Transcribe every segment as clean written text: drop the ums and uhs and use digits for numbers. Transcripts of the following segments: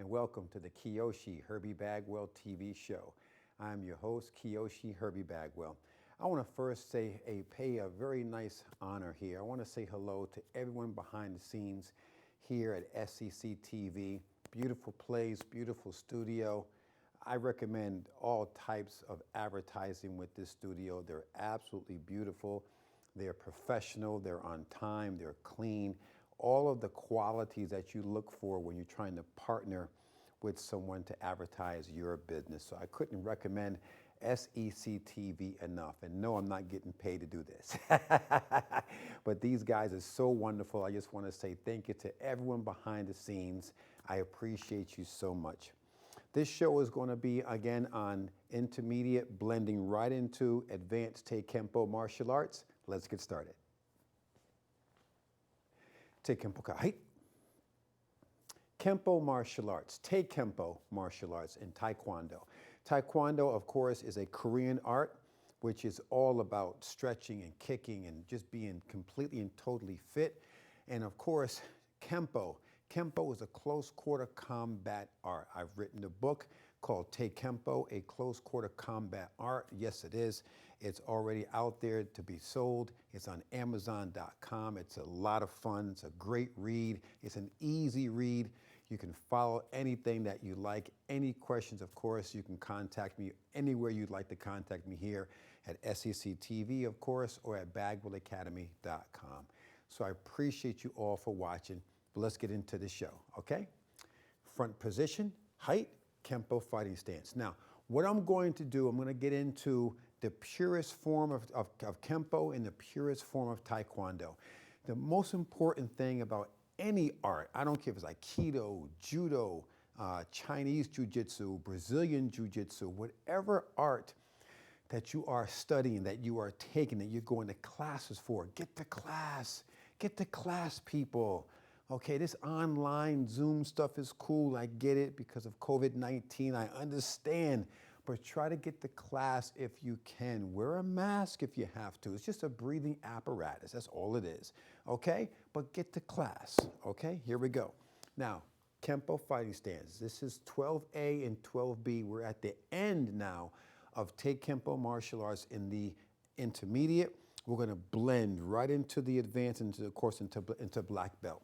and welcome to the Kyoshi Herbie Bagwell TV show. I'm your host, Kyoshi Herbie Bagwell. I want to first pay a very nice honor here. I want to say hello to everyone behind the scenes here at SEC TV. Beautiful place, beautiful studio. I recommend all types of advertising with this studio. They're absolutely beautiful. They're professional, they're on time, they're clean. All of the qualities that you look for when you're trying to partner with someone to advertise your business. So I couldn't recommend SEC TV enough. And no, I'm not getting paid to do this. But these guys are so wonderful. I just want to say thank you to everyone behind the scenes. I appreciate you so much. This show is going to be, again, on intermediate, blending right into advanced Kempo martial arts. Let's get started. Kempo kai. Kempo martial arts, Kempo martial arts, and Taekwondo. Taekwondo, of course, is a Korean art, which is all about stretching and kicking and just being completely and totally fit. And of course, Kempo. Kempo is a close quarter combat art. I've written a book called Kempo, a close quarter combat art. Yes, it is. It's already out there to be sold. It's on Amazon.com. It's a lot of fun. It's a great read. It's an easy read. You can follow anything that you like. Any questions, of course, you can contact me anywhere you'd like to contact me here at SEC TV, of course, or at BagwellAcademy.com. So I appreciate you all for watching. But let's get into the show, okay? Front position, height, Kempo fighting stance. Now, what I'm going to do, I'm going to get into the purest form of Kempo and the purest form of Taekwondo. The most important thing about any art, I don't care if it's Aikido, Judo, Chinese Jiu-Jitsu, Brazilian Jiu-Jitsu, whatever art that you are studying, that you are taking, that you're going to classes for, get to class, people. Okay, this online Zoom stuff is cool. I get it because of COVID-19. I understand. But try to get to class if you can. Wear a mask if you have to. It's just a breathing apparatus. That's all it is. Okay? But get to class. Okay? Here we go. Now, Kempo fighting stance. This is 12A and 12B. We're at the end now of Kempo martial arts in the intermediate. We're going to blend right into the advanced, into black belt.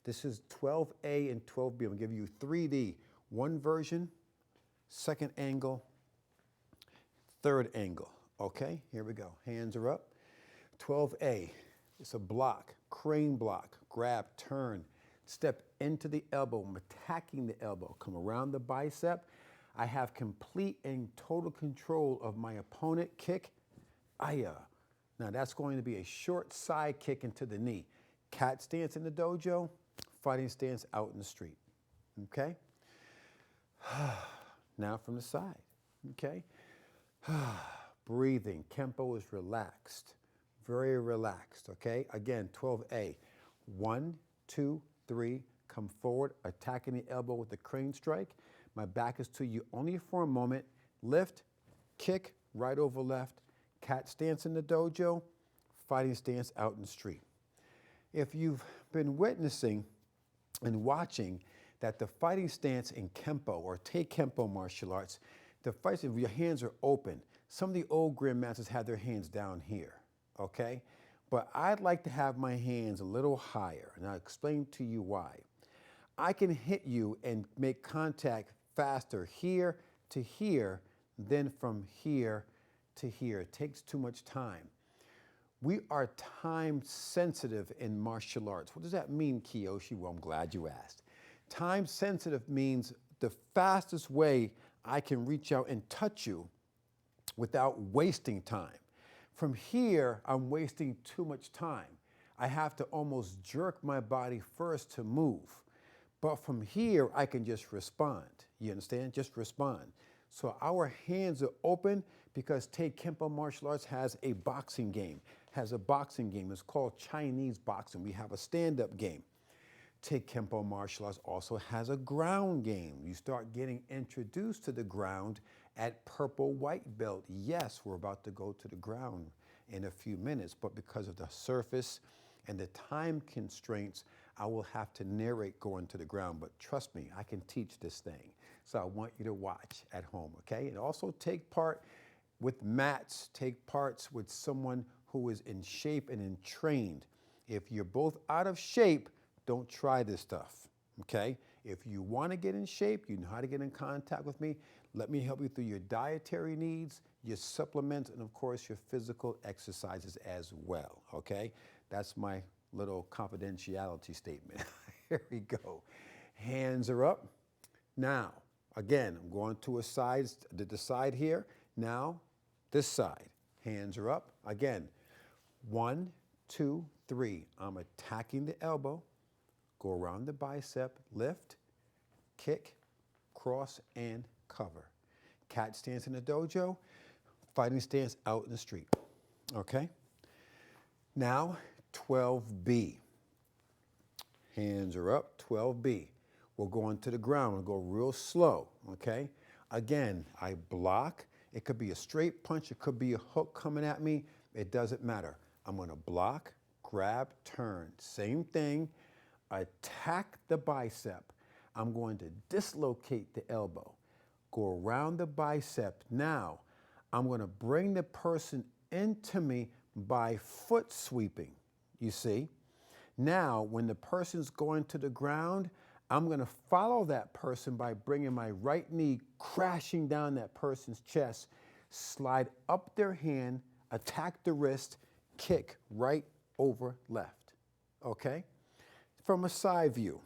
This is 12A and 12B. I'm going to give you 3D. One version, second angle, third angle. Okay, here we go. Hands are up. 12A, it's a block, crane block. Grab, turn, step into the elbow. I'm attacking the elbow. Come around the bicep. I have complete and total control of my opponent. Kick, aya. Now that's going to be a short side kick into the knee. Cat stance in the dojo. Fighting stance out in the street, okay? Now from the side, okay? Breathing, Kempo is relaxed, very relaxed, okay? Again, 12A, 1, 2, 3, come forward, attacking the elbow with the crane strike. My back is to you only for a moment. Lift, kick, right over left, cat stance in the dojo, fighting stance out in the street. If you've been witnessing and watching that the fighting stance in Kempo or Kempo martial arts, the fights, if your hands are open, some of the old grandmasters had their hands down here, okay? But I'd like to have my hands a little higher, and I'll explain to you why. I can hit you and make contact faster here to here than from here to here. It takes too much time. We are time sensitive in martial arts. What does that mean, Kyoshi? Well, I'm glad you asked. Time sensitive means the fastest way I can reach out and touch you without wasting time. From here, I'm wasting too much time. I have to almost jerk my body first to move. But from here, I can just respond. You understand? Just respond. So our hands are open because Kempo martial arts has a boxing game. It's called Chinese boxing. We have a stand-up game. Kempo martial arts also has a ground game. You start getting introduced to the ground at purple white belt. Yes, we're about to go to the ground in a few minutes, but because of the surface and the time constraints, I will have to narrate going to the ground, but trust me, I can teach this thing. So I want you to watch at home, okay? And also take part with mats, take parts with someone who is in shape and in trained. If you're both out of shape, don't try this stuff, okay? If you want to get in shape, you know how to get in contact with me. Let me help you through your dietary needs, your supplements, and of course your physical exercises as well, okay? That's my little confidentiality statement. Here we go. Hands are up. Now, again, I'm going to the side here. Now, this side. Hands are up. Again, 1, 2, 3. I'm attacking the elbow. Go around the bicep, lift, kick, cross, and cover. Cat stance in the dojo, fighting stance out in the street. Okay? Now, 12B. Hands are up, 12B. We're going to the ground. We'll go real slow, okay? Again, I block. It could be a straight punch. It could be a hook coming at me. It doesn't matter. I'm going to block, grab, turn. Same thing. Attack the bicep. I'm going to dislocate the elbow. Go around the bicep. Now, I'm going to bring the person into me by foot sweeping, you see? Now, when the person's going to the ground, I'm going to follow that person by bringing my right knee crashing down that person's chest, slide up their hand, attack the wrist, kick right over left, okay? From a side view.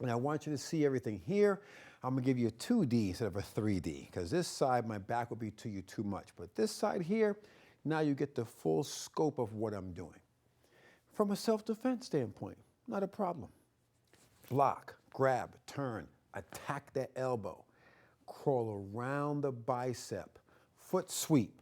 And I want you to see everything here. I'm going to give you a 2D instead of a 3D, because this side, my back will be to you too much. But this side here, now you get the full scope of what I'm doing. From a self-defense standpoint, not a problem. Block, grab, turn, attack that elbow, crawl around the bicep, foot sweep.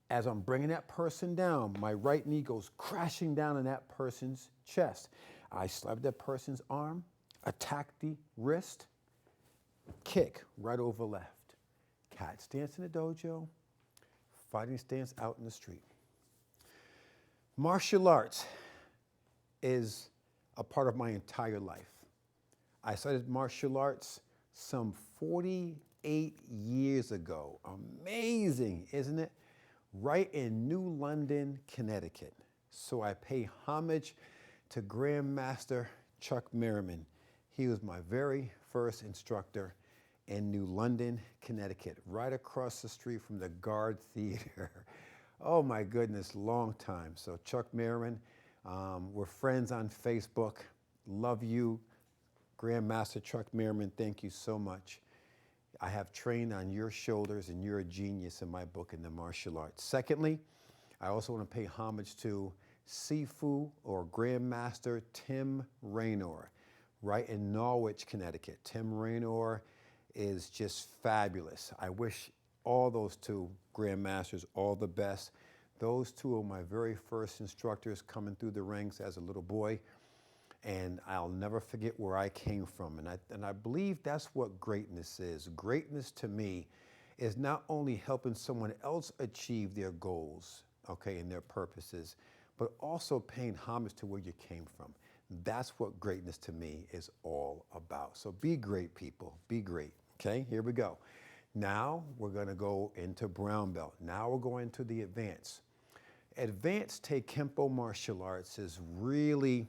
As I'm bringing that person down, my right knee goes crashing down on that person's chest. I slap that person's arm, attack the wrist, kick right over left. Cat stance in the dojo, fighting stance out in the street. Martial arts is a part of my entire life. I started martial arts some 48 years ago. Amazing, isn't it? Right in New London, Connecticut. So I pay homage to Grandmaster Chuck Merriman. He was my very first instructor in New London, Connecticut, right across the street from the Guard Theater. Oh my goodness, long time. So Chuck Merriman, we're friends on Facebook. Love you, Grandmaster Chuck Merriman. Thank you so much. I have trained on your shoulders, and you're a genius in my book in the martial arts. Secondly, I also want to pay homage to Sifu or Grandmaster Tim Raynor, right in Norwich, Connecticut. Tim Raynor is just fabulous. I wish all those two Grandmasters all the best. Those two are my very first instructors coming through the ranks as a little boy, and I'll never forget where I came from. And I believe that's what greatness is. Greatness to me is not only helping someone else achieve their goals, okay, and their purposes, but also paying homage to where you came from. That's what greatness to me is all about. So be great, people. Be great. Okay, here we go. Now we're going to go into brown belt. Now we're going to the advanced. Advanced Kempo martial arts is really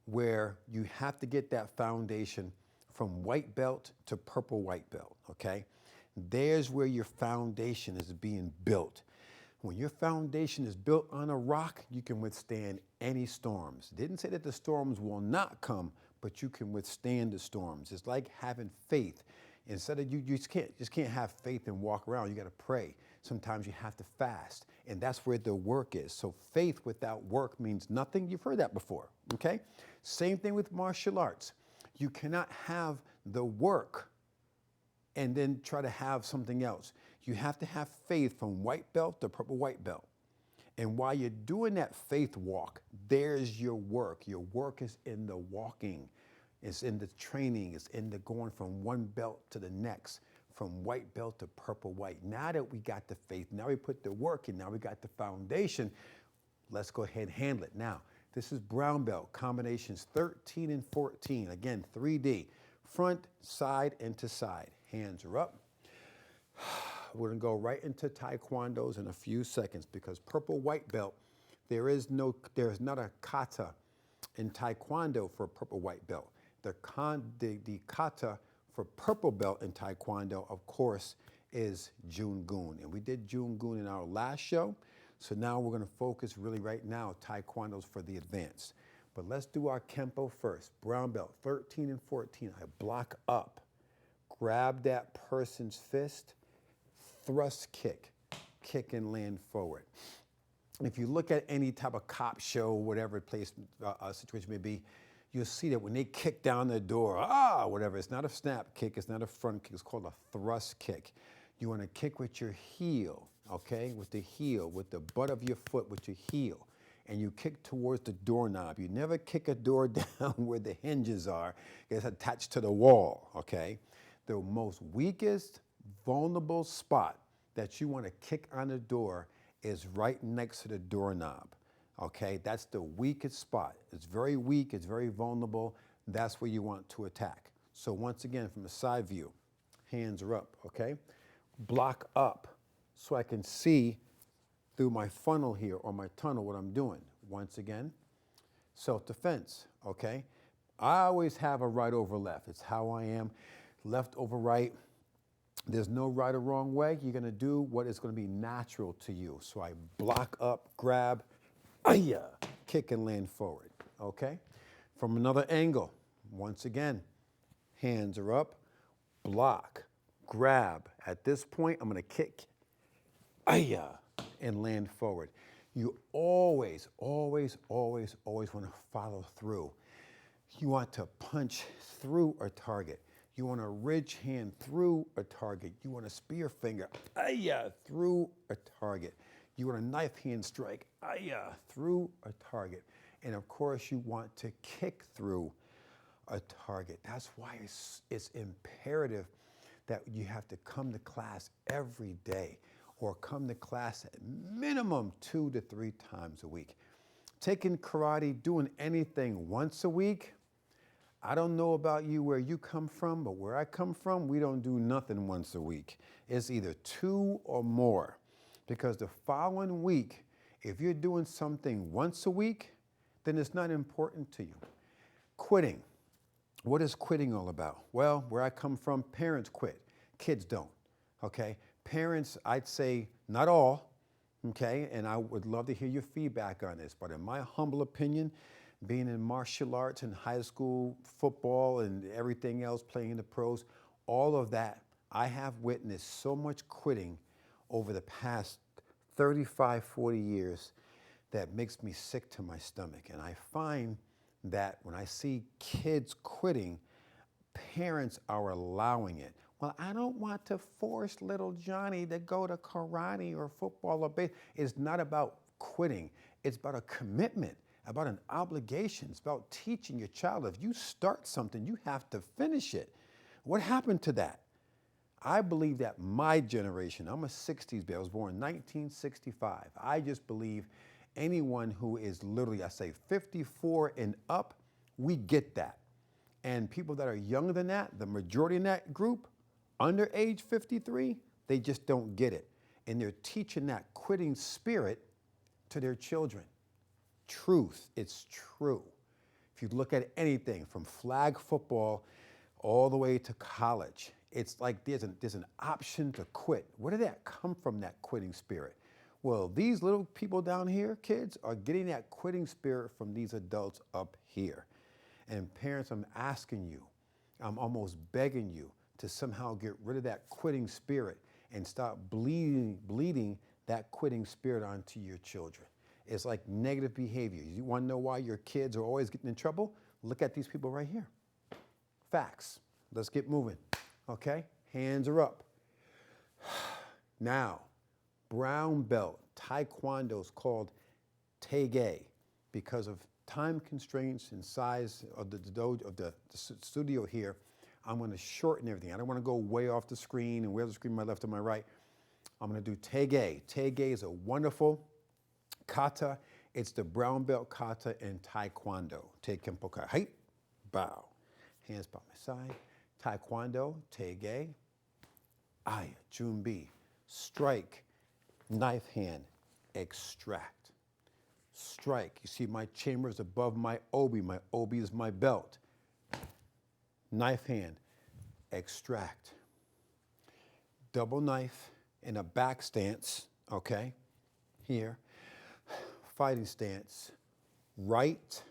where you have to get that foundation from white belt to purple white belt, okay? There's where your foundation is being built. When your foundation is built on a rock, you can withstand any storms. Didn't say that the storms will not come, but you can withstand the storms. It's like having faith. Instead of you just can't have faith and walk around. You got to pray. Sometimes you have to fast, and that's where the work is. So faith without work means nothing. You've heard that before, okay? Same thing with martial arts. You cannot have the work and then try to have something else. You have to have faith from white belt to purple white belt. And while you're doing that faith walk, there's your work. Your work is in the walking. It's in the training. It's in the going from one belt to the next, from white belt to purple white. Now that we got the faith, now we put the work in, now we got the foundation, let's go ahead and handle it. Now, This is brown belt, combinations 13 and 14. Again, 3D, front, side, and to side. Hands are up. We're gonna go right into taekwondos in a few seconds because purple white belt, there's not a kata in taekwondo for purple white belt. The kata for purple belt in taekwondo, of course, is Jungun. And we did Jungun in our last show. So now we're gonna focus really right now, taekwondos for the advanced. But let's do our Kempo first. Brown belt, 13 and 14. I block up, grab that person's fist, thrust kick, kick and land forward. If you look at any type of cop show, whatever place, situation may be, you'll see that when they kick down the door, whatever, it's not a snap kick, it's not a front kick, it's called a thrust kick. You want to kick with your heel, okay? With the heel, with the butt of your foot, with your heel. And you kick towards the doorknob. You never kick a door down where the hinges are. It's attached to the wall, okay? The most weakest, vulnerable spot that you want to kick on the door is right next to the doorknob, okay? That's the weakest spot. It's very weak, it's very vulnerable. That's where you want to attack. So once again, from the side view, hands are up, okay? Block up so I can see through my funnel here or my tunnel what I'm doing. Once again, self-defense, okay? I always have a right over left. It's how I am, left over right. There's no right or wrong way. You're gonna do what is gonna be natural to you. So I block up, grab, kick and land forward, okay? From another angle, once again, hands are up, block, grab. At this point, I'm gonna kick, and land forward. You always, always, always, always wanna follow through. You want to punch through a target. You want a ridge hand through a target. You want a spear finger, through a target. You want a knife hand strike, through a target. And of course, you want to kick through a target. That's why it's imperative that you have to come to class every day or come to class at minimum 2 to 3 times a week. Taking karate, doing anything once a week, I don't know about you where you come from, but where I come from, we don't do nothing once a week. It's either 2 or more. Because the following week, if you're doing something once a week, then it's not important to you. Quitting. What is quitting all about? Well, where I come from, parents quit. Kids don't, okay? Parents, I'd say not all, okay? And I would love to hear your feedback on this. But in my humble opinion, being in martial arts and high school football and everything else, playing in the pros, all of that, I have witnessed so much quitting over the past 35, 40 years that makes me sick to my stomach. And I find that when I see kids quitting, parents are allowing it. Well, I don't want to force little Johnny to go to karate or football or baseball. It's not about quitting. It's about a commitment, about an obligation. It's about teaching your child. If you start something, you have to finish it. What happened to that? I believe that my generation, I'm a 60s baby, I was born in 1965. I just believe anyone who is literally, I say 54 and up, we get that. And people that are younger than that, the majority in that group, under age 53, they just don't get it. And they're teaching that quitting spirit to their children. Truth, it's true. If you look at anything from flag football all the way to college, it's like there's an option to quit. Where did that come from, that quitting spirit? Well, these little people down here, kids, are getting that quitting spirit from these adults up here. And parents, I'm asking you, I'm almost begging you to somehow get rid of that quitting spirit and stop bleeding that quitting spirit onto your children. It's like negative behavior. You want to know why your kids are always getting in trouble? Look at these people right here. Facts. Let's get moving. Okay? Hands are up. Now, brown belt taekwondo is called Taege because of time constraints and size of the studio here. I'm going to shorten everything. I don't want to go way off the screen and way off the screen, my left and my right. I'm going to do Taege. Taege is a wonderful kata. It's the brown belt kata in Taekwondo. Take Kempo kata. Hey, bow. Hands by my side. Taekwondo, Tege. Aya, Junbi. Strike. Knife hand. Extract. Strike. You see my chamber is above my obi. My obi is my belt. Knife hand. Extract. Double knife in a back stance, okay? Here. Fighting stance. Right,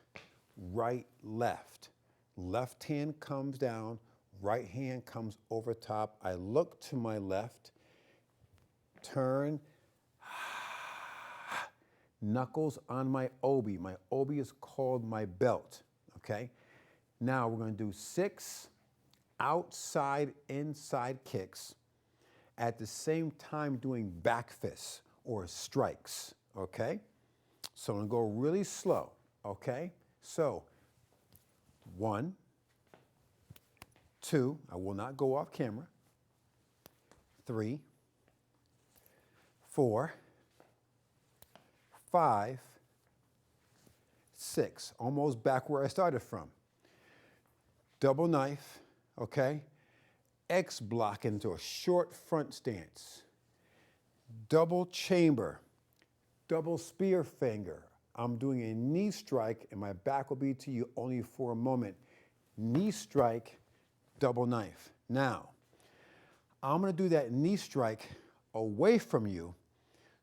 right, left. Left hand comes down, right hand comes over top. I look to my left, turn, knuckles on my obi. My obi is called my belt, okay? Now we're gonna do 6 outside, inside kicks, at the same time doing back fists or strikes, okay? So I'm gonna go really slow, okay? So 1, 2, I will not go off camera, 3, 4, 5, 6, almost back where I started from. Double knife, okay? X block into a short front stance. Double chamber, double spear finger. I'm doing a knee strike and my back will be to you only for a moment. Knee strike, double knife. Now, I'm gonna do that knee strike away from you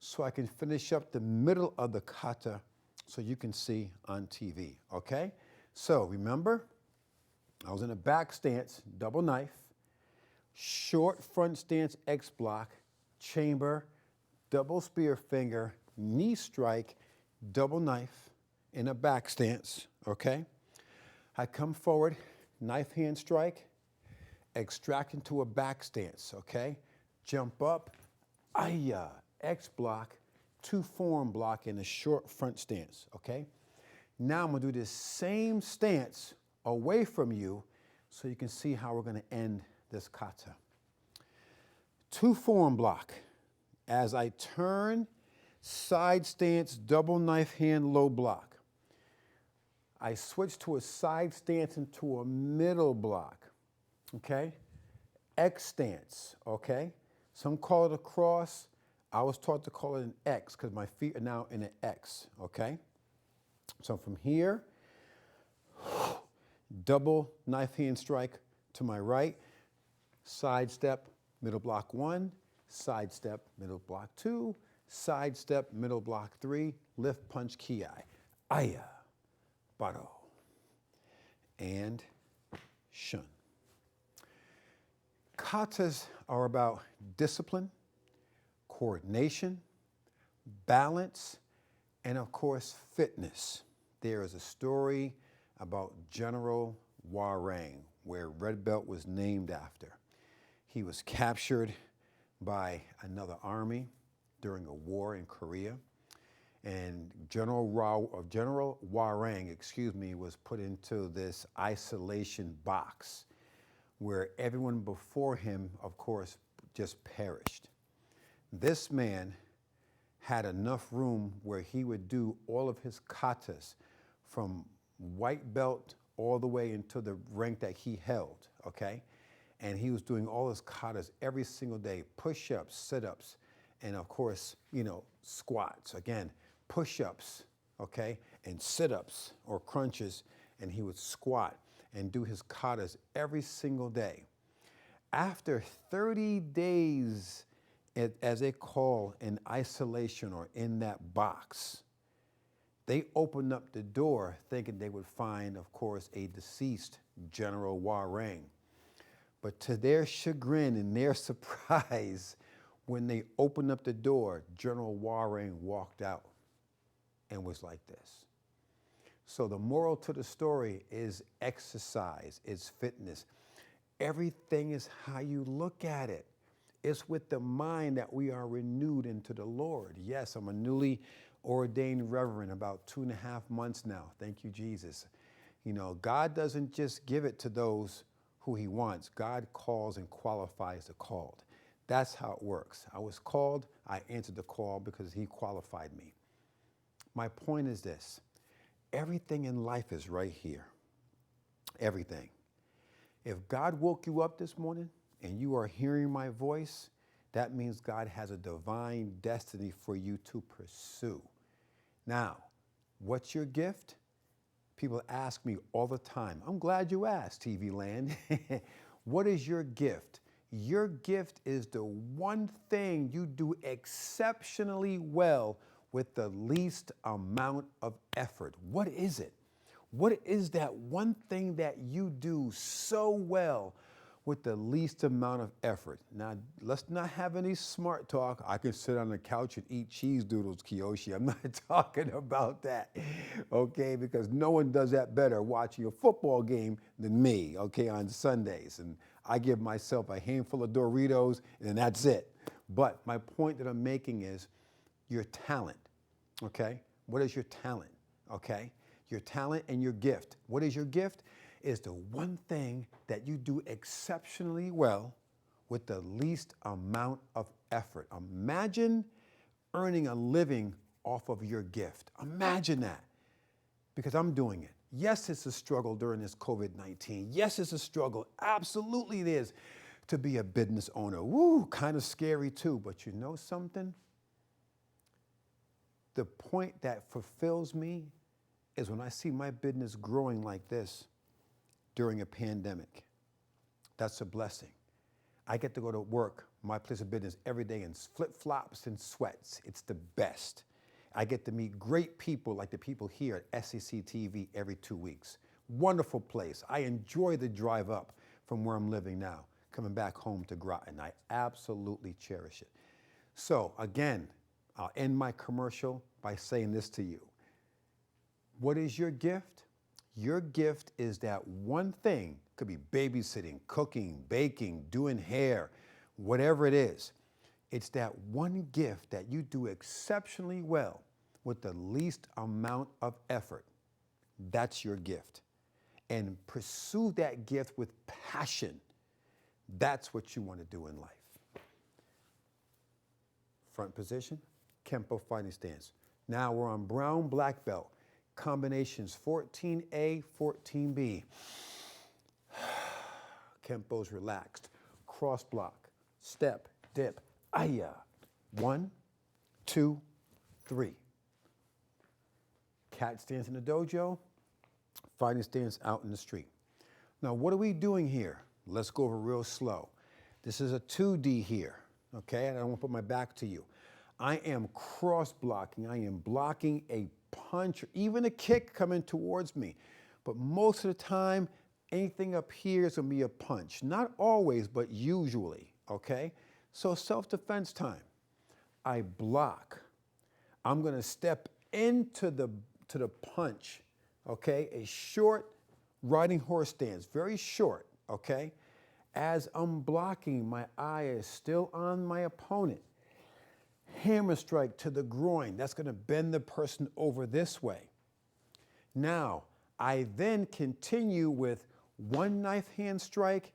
so I can finish up the middle of the kata so you can see on TV, okay? So remember, I was in a back stance, double knife, short front stance X block, chamber, double spear finger, knee strike, double knife in a back stance, okay? I come forward, knife hand strike, extract into a back stance, okay? Jump up, ayah, X block, 2 form block in a short front stance, okay? Now I'm gonna do this same stance away from you so you can see how we're gonna end this kata. 2 form block. As I turn, side stance, double knife hand, low block. I switch to a side stance into a middle block, okay? X stance, okay? Some call it a cross. I was taught to call it an X because my feet are now in an X, okay? So from here, double knife hand strike to my right, side step, middle block 1, side step, middle block 2, side step, middle block 3, lift punch ki. Aya, baro, and shun. Katas are about discipline, coordination, balance, and of course, fitness. There is a story about General Warang, where Red Belt was named after. He was captured by another army during a war in Korea, and General Warang, was put into this isolation box where everyone before him, of course, just perished. This man had enough room where he would do all of his katas from white belt all the way into the rank that he held, okay? And he was doing all his katas every single day, push-ups, sit-ups, and of course, squats. Again, push-ups, okay, and sit-ups or crunches, and he would squat and do his katas every single day. After 30 days, as they call in isolation or in that box, they opened up the door thinking they would find, of course, a deceased General Warang. But to their chagrin and their surprise, when they opened up the door, General Warang walked out and was like this. So the moral to the story is exercise, is fitness. Everything is how you look at it. It's with the mind that we are renewed into the Lord. Yes, I'm a newly ordained reverend, about 2.5 months now. Thank you, Jesus. God doesn't just give it to those who he wants. God calls and qualifies the called. That's how it works. I was called, I answered the call because he qualified me. My point is this. Everything in life is right here. Everything. If God woke you up this morning and you are hearing my voice, that means God has a divine destiny for you to pursue. Now, what's your gift? People ask me all the time. I'm glad you asked, TV Land. What is your gift? Your gift is the one thing you do exceptionally well with the least amount of effort. What is it? What is that one thing that you do so well with the least amount of effort? Now, let's not have any smart talk. I can sit on the couch and eat cheese doodles, Kyoshi. I'm not talking about that, okay? Because no one does that better watching a football game than me, okay, on Sundays. And I give myself a handful of Doritos, and that's it. But my point that I'm making is your talent, okay? What is your talent, okay? Your talent and your gift. What is your gift? Is the one thing that you do exceptionally well with the least amount of effort. Imagine earning a living off of your gift. Imagine that, because I'm doing it. Yes, it's a struggle during this COVID-19. Yes, it's a struggle. Absolutely it is to be a business owner. Woo, kind of scary too, but you know something? The point that fulfills me is when I see my business growing like this during a pandemic. That's a blessing. I get to go to work, my place of business, every day in flip-flops and sweats. It's the best. I get to meet great people like the people here at SEC TV every 2 weeks. Wonderful place. I enjoy the drive up from where I'm living now, coming back home to Groton. I absolutely cherish it. So again, I'll end my commercial by saying this to you. What is your gift? Your gift is that one thing. Could be babysitting, cooking, baking, doing hair, whatever it is. It's that one gift that you do exceptionally well with the least amount of effort. That's your gift. And pursue that gift with passion. That's what you want to do in life. Front position, Kempo fighting stance. Now we're on brown, black belt. Combinations 14A, 14B. Kempo's relaxed. Cross block, step, dip, aya. 1, 2, 3. Cat stance in the dojo, fighting stance out in the street. Now, what are we doing here? Let's go over real slow. This is a 2D here, okay? And I don't want to put my back to you. I am cross blocking. I am blocking a punch or even a kick coming towards me. But most of the time, anything up here is going to be a punch. Not always, but usually, okay? So self-defense time. I block. I'm going to step into the punch, okay? A short riding horse stance, very short, okay? As I'm blocking, my eye is still on my opponent. Hammer strike to the groin. That's going to bend the person over this way. Now, I then continue with 1 knife hand strike,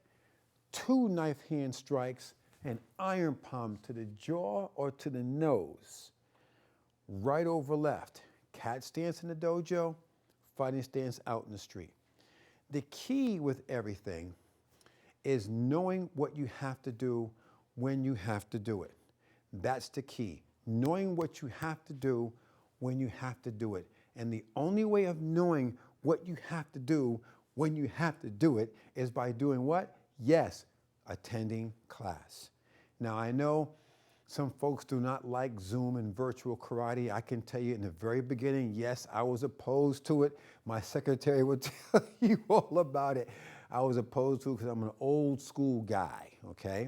2 knife hand strikes, and iron palm to the jaw or to the nose. Right over left. Cat stance in the dojo, fighting stance out in the street. The key with everything is knowing what you have to do when you have to do it. That's the key. Knowing what you have to do when you have to do it. And the only way of knowing what you have to do when you have to do it is by doing what? Yes, attending class. Now, I know some folks do not like Zoom and virtual karate. I can tell you in the very beginning, yes, I was opposed to it. My secretary would tell you all about it. I was opposed to it because I'm an old school guy, okay?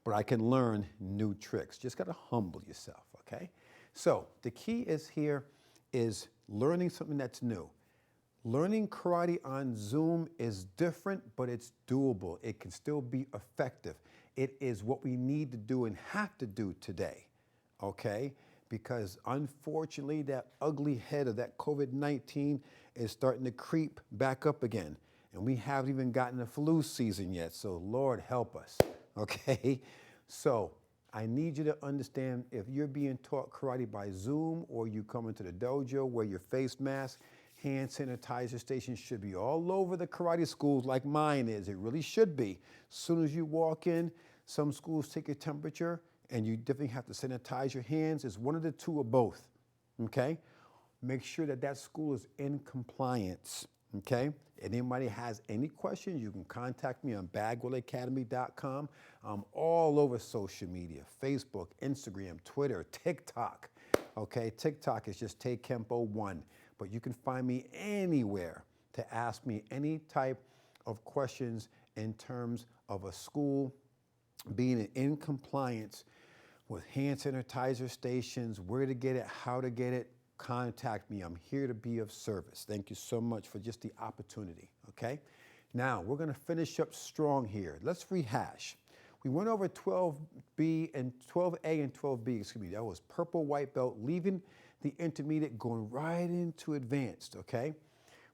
But I can learn new tricks. Just got to humble yourself, okay? So the key is here is learning something that's new. Learning karate on Zoom is different, but it's doable. It can still be effective. It is what we need to do and have to do today, okay? Because unfortunately, that ugly head of that COVID-19 is starting to creep back up again. And we haven't even gotten the flu season yet, so Lord help us, okay? So I need you to understand, if you're being taught karate by Zoom or you come into the dojo, wear your face mask. Hand sanitizer stations should be all over the karate schools like mine is. It really should be. As soon as you walk in, some schools take your temperature and you definitely have to sanitize your hands. It's one of the two or both, okay? Make sure that that school is in compliance, okay? Anybody has any questions, you can contact me on bagwellacademy.com. I'm all over social media, Facebook, Instagram, Twitter, TikTok, okay? TikTok is just Take Kempo 1, but you can find me anywhere to ask me any type of questions in terms of a school being in compliance with hand sanitizer stations, where to get it, how to get it. Contact me. I'm here to be of service. Thank you so much for just the opportunity, okay? Now, we're going to finish up strong here. Let's rehash. We went over 12B and 12A and 12B, excuse me. That was purple, white belt, leaving the intermediate, going right into advanced, okay?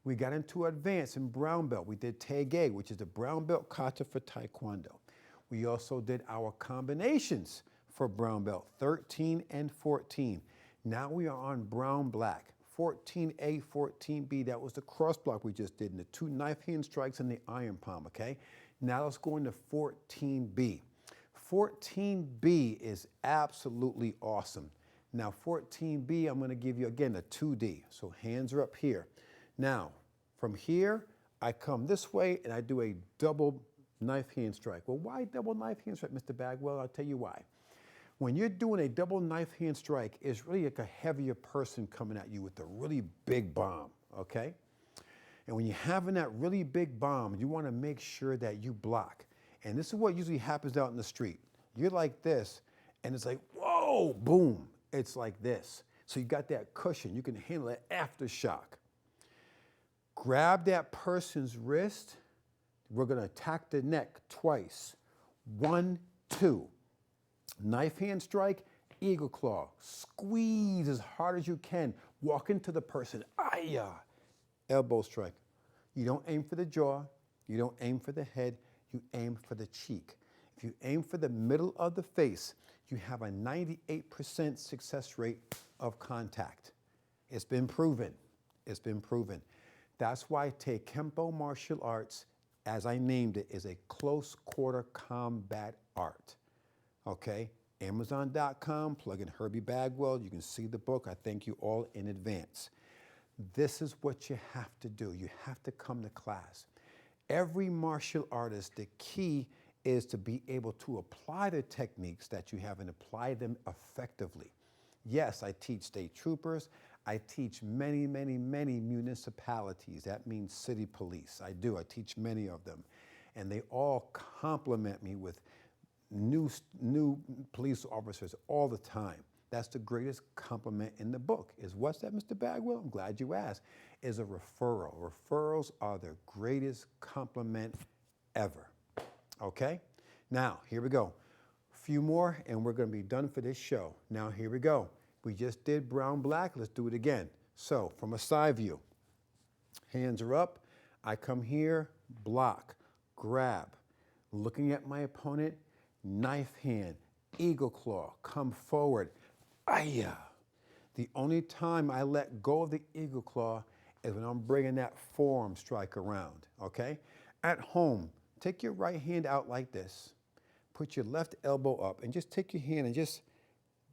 We got into advanced in brown belt. We did Teige, which is the brown belt kata for Taekwondo. We also did our combinations for brown belt, 13 and 14. Now we are on brown black, 14A, 14B. That was the cross block we just did, and the 2 knife hand strikes and the iron palm, okay? Now let's go into 14B. 14B is absolutely awesome. Now 14B, I'm gonna give you, again, a 2D. So hands are up here. Now, from here, I come this way and I do a double knife hand strike. Well, why double knife hand strike, Mr. Bagwell? I'll tell you why. When you're doing a double knife hand strike, it's really like a heavier person coming at you with a really big bomb, okay? And when you're having that really big bomb, you want to make sure that you block. And this is what usually happens out in the street. You're like this, and it's like, whoa, boom. It's like this. So you got that cushion. You can handle that aftershock. Grab that person's wrist. We're going to attack the neck twice. 1, 2. Knife hand strike, eagle claw. Squeeze as hard as you can. Walk into the person. Ayah. Elbow strike. You don't aim for the jaw. You don't aim for the head. You aim for the cheek. If you aim for the middle of the face, you have a 98% success rate of contact. It's been proven. It's been proven. That's why Kempo martial arts, as I named it, is a close quarter combat art. Okay, Amazon.com, plug in Herbie Bagwell. You can see the book. I thank you all in advance. This is what you have to do. You have to come to class. Every martial artist, the key is to be able to apply the techniques that you have and apply them effectively. Yes, I teach state troopers. I teach many, many, many municipalities. That means city police. I do. I teach many of them. And they all compliment me with new police officers all the time. That's the greatest compliment in the book. Is what's that, Mr. Bagwell? I'm glad you asked. Is a referral. Referrals are the greatest compliment ever. Okay? Now, here we go. A few more and we're going to be done for this show. Now, here we go. We just did brown black. Let's do it again. So, from a side view, hands are up. I come here, block, grab. Looking at my opponent, knife hand, eagle claw, come forward. Ayah. The only time I let go of the eagle claw is when I'm bringing that forearm strike around, okay? At home, take your right hand out like this. Put your left elbow up and just take your hand and just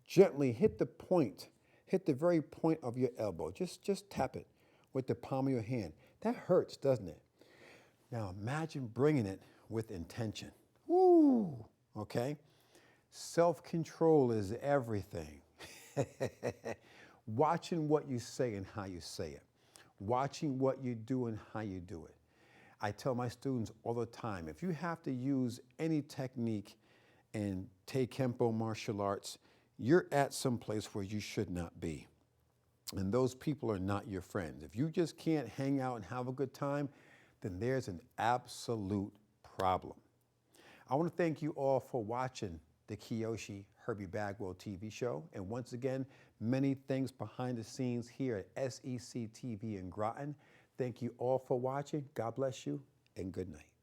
gently hit the point, hit the very point of your elbow. Just tap it with the palm of your hand. That hurts, doesn't it? Now imagine bringing it with intention. Woo, okay? Self-control is everything. Watching what you say and how you say it. Watching what you do and how you do it. I tell my students all the time, if you have to use any technique in Kempo martial arts, you're at some place where you should not be. And those people are not your friends. If you just can't hang out and have a good time, then there's an absolute problem. I want to thank you all for watching the Kyoshi Herbie Bagwell TV show. And once again, many things behind the scenes here at SEC TV in Groton. Thank you all for watching. God bless you and good night.